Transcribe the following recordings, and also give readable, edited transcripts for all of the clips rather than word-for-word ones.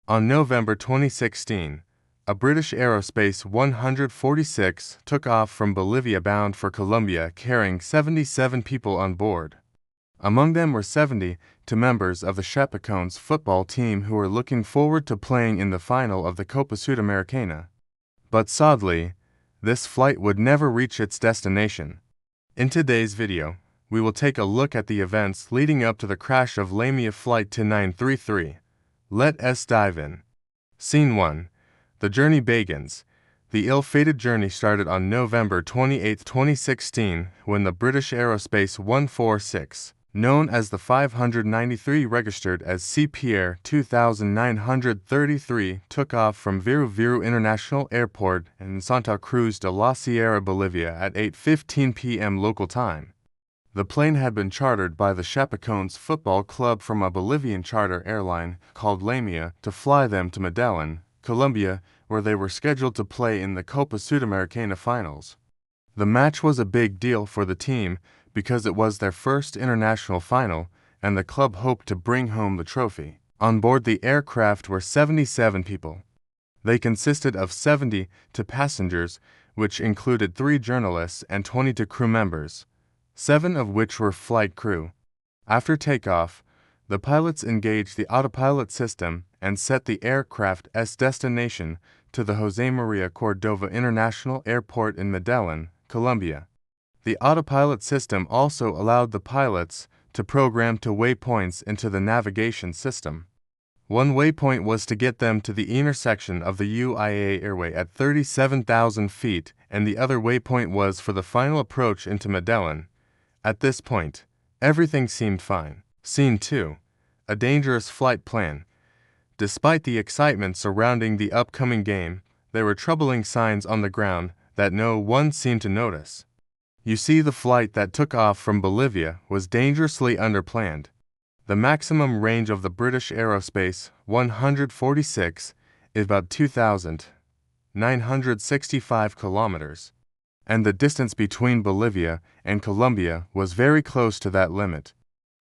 On November 2016, a British Aerospace 146 took off from Bolivia bound for Colombia carrying 77 people on board. Among them were 72 members of the Chapecoense football team who were looking forward to playing in the final of the Copa Sudamericana. But sadly, this flight would never reach its destination. In today's video, we will take a look at the events leading up to the crash of LaMia Flight 933. Let's dive in. Scene 1. The journey begins. The ill-fated journey started on November 28, 2016, when the British Aerospace 146, known as the 593 registered as CPR 2933, took off from Viru Viru International Airport in Santa Cruz de la Sierra, Bolivia at 8:15 p.m. local time. The plane had been chartered by the Chapecoense Football Club from a Bolivian charter airline called LaMia to fly them to Medellin, Colombia, where they were scheduled to play in the Copa Sudamericana finals. The match was a big deal for the team because it was their first international final, and the club hoped to bring home the trophy. On board the aircraft were 77 people. They consisted of 72 passengers, which included 3 journalists and 22 crew members, 7 of which were flight crew. After takeoff, the pilots engaged the autopilot system and set the aircraft's destination to the José María Cordova International Airport in Medellin, Colombia. The autopilot system also allowed the pilots to program to waypoints into the navigation system. One waypoint was to get them to the intersection of the UIA airway at 37,000 feet, and the other waypoint was for the final approach into Medellin. At this point, everything seemed fine. Scene 2. A dangerous flight plan. Despite the excitement surrounding the upcoming game, there were troubling signs on the ground that no one seemed to notice. You see, the flight that took off from Bolivia was dangerously underplanned. The maximum range of the British Aerospace 146 is about 2,965 kilometers, and the distance between Bolivia and Colombia was very close to that limit.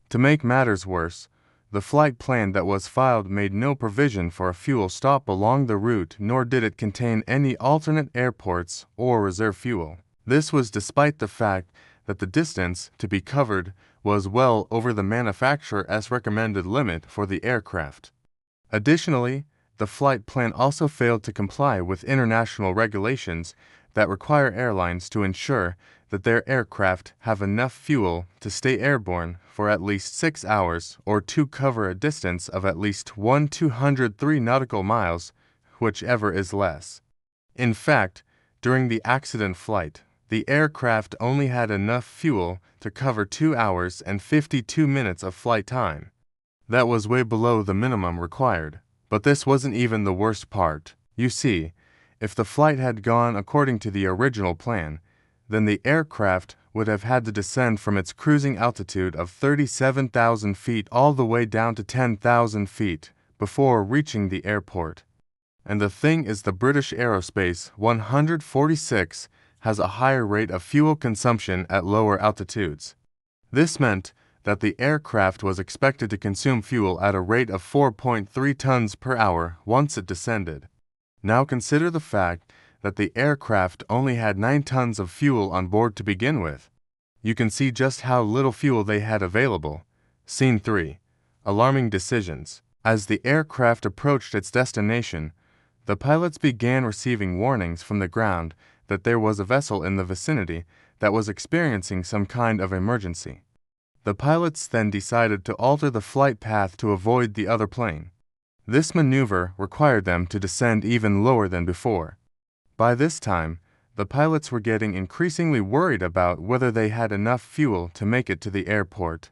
To make matters worse, the flight plan that was filed made no provision for a fuel stop along the route, nor did it contain any alternate airports or reserve fuel. This was despite the fact that the distance to be covered was well over the manufacturer's recommended limit for the aircraft. Additionally, the flight plan also failed to comply with international regulations that require airlines to ensure that their aircraft have enough fuel to stay airborne for at least 6 hours or to cover a distance of at least 203 nautical miles, whichever is less. In fact, during the accident flight, the aircraft only had enough fuel to cover 2 hours and 52 minutes of flight time. That was way below the minimum required. But this wasn't even the worst part. You see, if the flight had gone according to the original plan, then the aircraft would have had to descend from its cruising altitude of 37,000 feet all the way down to 10,000 feet before reaching the airport. And the thing is, the British Aerospace 146 has a higher rate of fuel consumption at lower altitudes. This meant that the aircraft was expected to consume fuel at a rate of 4.3 tons per hour once it descended. Now consider the fact that the aircraft only had 9 tons of fuel on board to begin with. You can see just how little fuel they had available. Scene 3. Alarming decisions. As the aircraft approached its destination, the pilots began receiving warnings from the ground that there was a vessel in the vicinity that was experiencing some kind of emergency. The pilots then decided to alter the flight path to avoid the other plane. This maneuver required them to descend even lower than before. By this time, the pilots were getting increasingly worried about whether they had enough fuel to make it to the airport.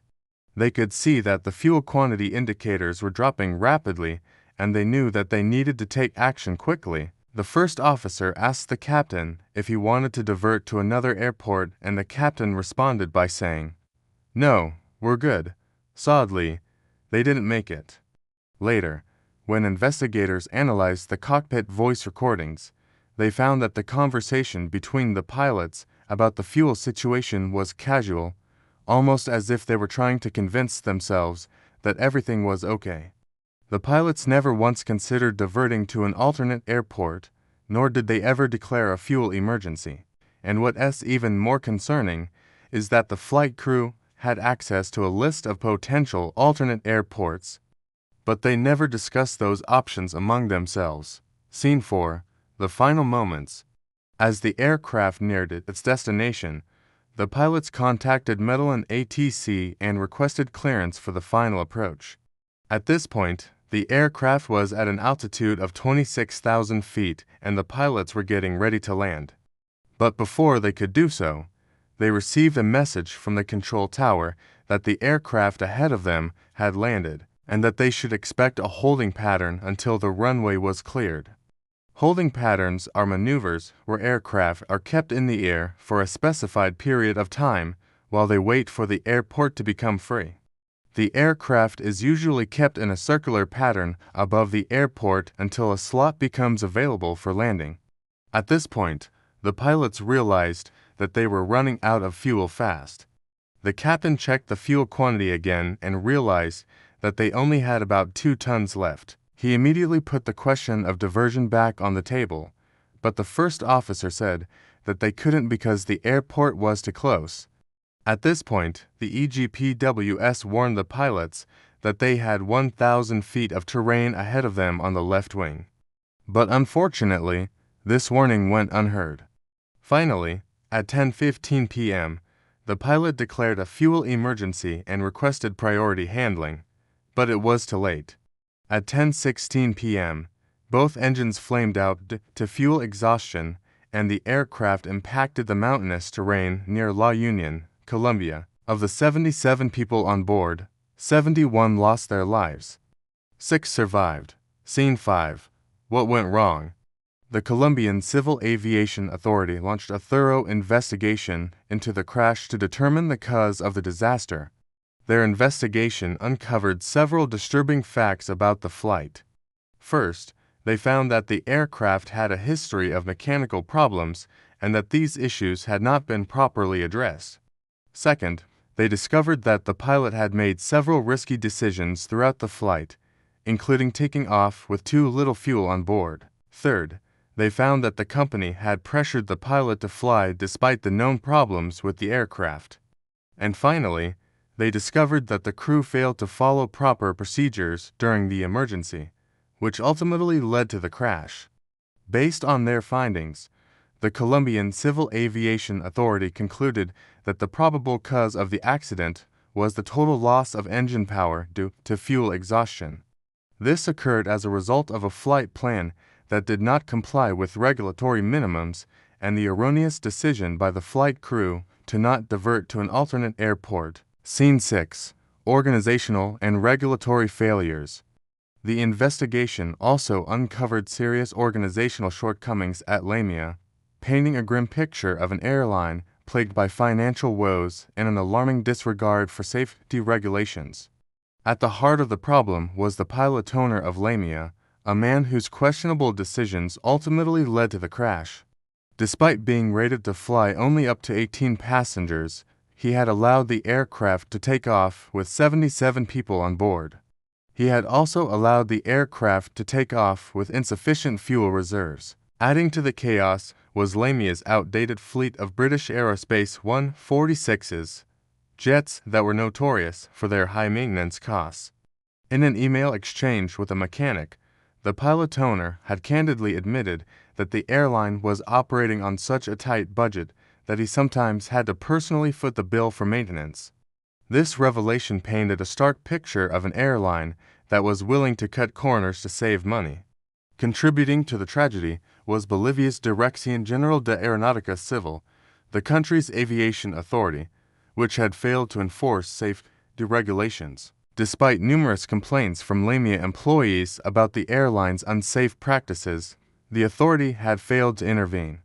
They could see that the fuel quantity indicators were dropping rapidly, and they knew that they needed to take action quickly. The first officer asked the captain if he wanted to divert to another airport, and the captain responded by saying, "No, we're good." Sadly, they didn't make it. Later, when investigators analyzed the cockpit voice recordings, they found that the conversation between the pilots about the fuel situation was casual, almost as if they were trying to convince themselves that everything was okay. The pilots never once considered diverting to an alternate airport, nor did they ever declare a fuel emergency. And what's even more concerning is that the flight crew had access to a list of potential alternate airports, but they never discussed those options among themselves. Scene 4. The final moments. As the aircraft neared its destination, the pilots contacted Medellin ATC and requested clearance for the final approach. At this point, the aircraft was at an altitude of 26,000 feet and the pilots were getting ready to land. But before they could do so, they received a message from the control tower that the aircraft ahead of them had landed, and that they should expect a holding pattern until the runway was cleared. Holding patterns are maneuvers where aircraft are kept in the air for a specified period of time while they wait for the airport to become free. The aircraft is usually kept in a circular pattern above the airport until a slot becomes available for landing. At this point, the pilots realized that they were running out of fuel fast. The captain checked the fuel quantity again and realized that they only had about 2 tons left. He immediately put the question of diversion back on the table, but the first officer said that they couldn't because the airport was too close. At this point, the EGPWS warned the pilots that they had 1,000 feet of terrain ahead of them on the left wing. But unfortunately, this warning went unheard. Finally, at 10:15 p.m., the pilot declared a fuel emergency and requested priority handling, but it was too late. At 10:16 p.m., both engines flamed out due to fuel exhaustion, and the aircraft impacted the mountainous terrain near La Union, Colombia. Of the 77 people on board, 71 lost their lives. 6 survived. Scene 5. What went wrong? The Colombian Civil Aviation Authority launched a thorough investigation into the crash to determine the cause of the disaster. Their investigation uncovered several disturbing facts about the flight. First, they found that the aircraft had a history of mechanical problems and that these issues had not been properly addressed. Second, they discovered that the pilot had made several risky decisions throughout the flight, including taking off with too little fuel on board. Third, they found that the company had pressured the pilot to fly despite the known problems with the aircraft. And finally, they discovered that the crew failed to follow proper procedures during the emergency, which ultimately led to the crash. Based on their findings, the Colombian Civil Aviation Authority concluded that the probable cause of the accident was the total loss of engine power due to fuel exhaustion. This occurred as a result of a flight plan that did not comply with regulatory minimums and the erroneous decision by the flight crew to not divert to an alternate airport. Scene 6. Organizational and regulatory failures. The investigation also uncovered serious organizational shortcomings at LaMia, painting a grim picture of an airline plagued by financial woes and an alarming disregard for safety regulations. At the heart of the problem was the pilot owner of LaMia, a man whose questionable decisions ultimately led to the crash. Despite being rated to fly only up to 18 passengers, he had allowed the aircraft to take off with 77 people on board. He had also allowed the aircraft to take off with insufficient fuel reserves. Adding to the chaos was LaMia's outdated fleet of British Aerospace 146s, jets that were notorious for their high maintenance costs. In an email exchange with a mechanic, the pilot owner had candidly admitted that the airline was operating on such a tight budget that he sometimes had to personally foot the bill for maintenance. This revelation painted a stark picture of an airline that was willing to cut corners to save money. Contributing to the tragedy was Bolivia's Dirección General de Aeronáutica Civil, the country's aviation authority, which had failed to enforce safety regulations. Despite numerous complaints from LaMia employees about the airline's unsafe practices, the authority had failed to intervene.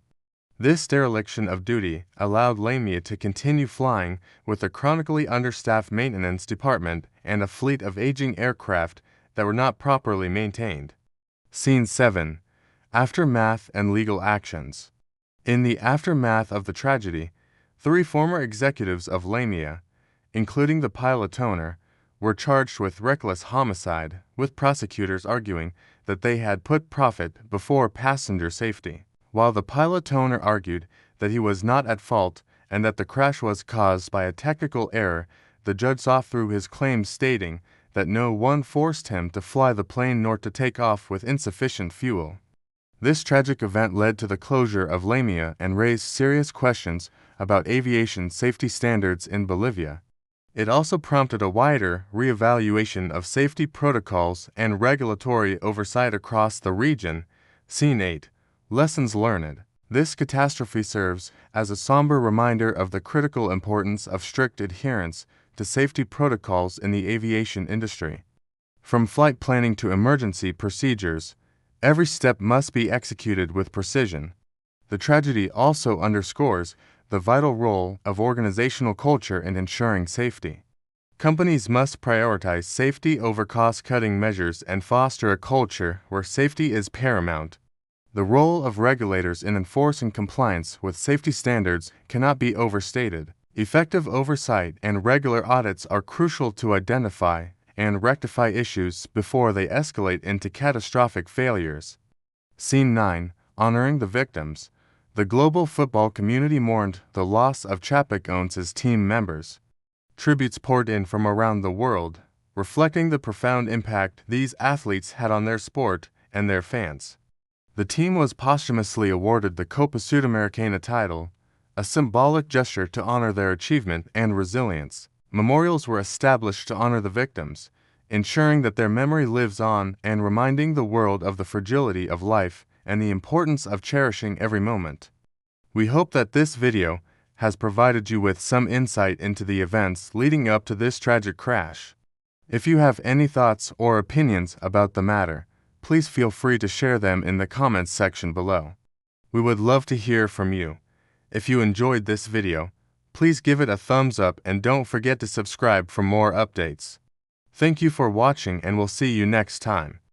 This dereliction of duty allowed LaMia to continue flying with a chronically understaffed maintenance department and a fleet of aging aircraft that were not properly maintained. Scene 7. Aftermath and legal actions. In the aftermath of the tragedy, 3 former executives of LaMia, including the pilot owner, were charged with reckless homicide, with prosecutors arguing that they had put profit before passenger safety, while the pilot owner argued that he was not at fault and that the crash was caused by a technical error. The judge saw through his claims, stating that no one forced him to fly the plane nor to take off with insufficient fuel. This tragic event led to the closure of LaMia and raised serious questions about aviation safety standards in Bolivia. It also prompted a wider reevaluation of safety protocols and regulatory oversight across the region. Scene 8. Lessons learned. This catastrophe serves as a somber reminder of the critical importance of strict adherence to safety protocols in the aviation industry. From flight planning to emergency procedures, every step must be executed with precision. The tragedy also underscores the vital role of organizational culture in ensuring safety. Companies must prioritize safety over cost-cutting measures and foster a culture where safety is paramount. The role of regulators in enforcing compliance with safety standards cannot be overstated. Effective oversight and regular audits are crucial to identify and rectify issues before they escalate into catastrophic failures. Scene 9. Honoring the victims. The global football community mourned the loss of Chapecoense's team members. Tributes poured in from around the world, reflecting the profound impact these athletes had on their sport and their fans. The team was posthumously awarded the Copa Sudamericana title, a symbolic gesture to honor their achievement and resilience. Memorials were established to honor the victims, ensuring that their memory lives on and reminding the world of the fragility of life and the importance of cherishing every moment. We hope that this video has provided you with some insight into the events leading up to this tragic crash. If you have any thoughts or opinions about the matter, please feel free to share them in the comments section below. We would love to hear from you. If you enjoyed this video, please give it a thumbs up and don't forget to subscribe for more updates. Thank you for watching, and we'll see you next time.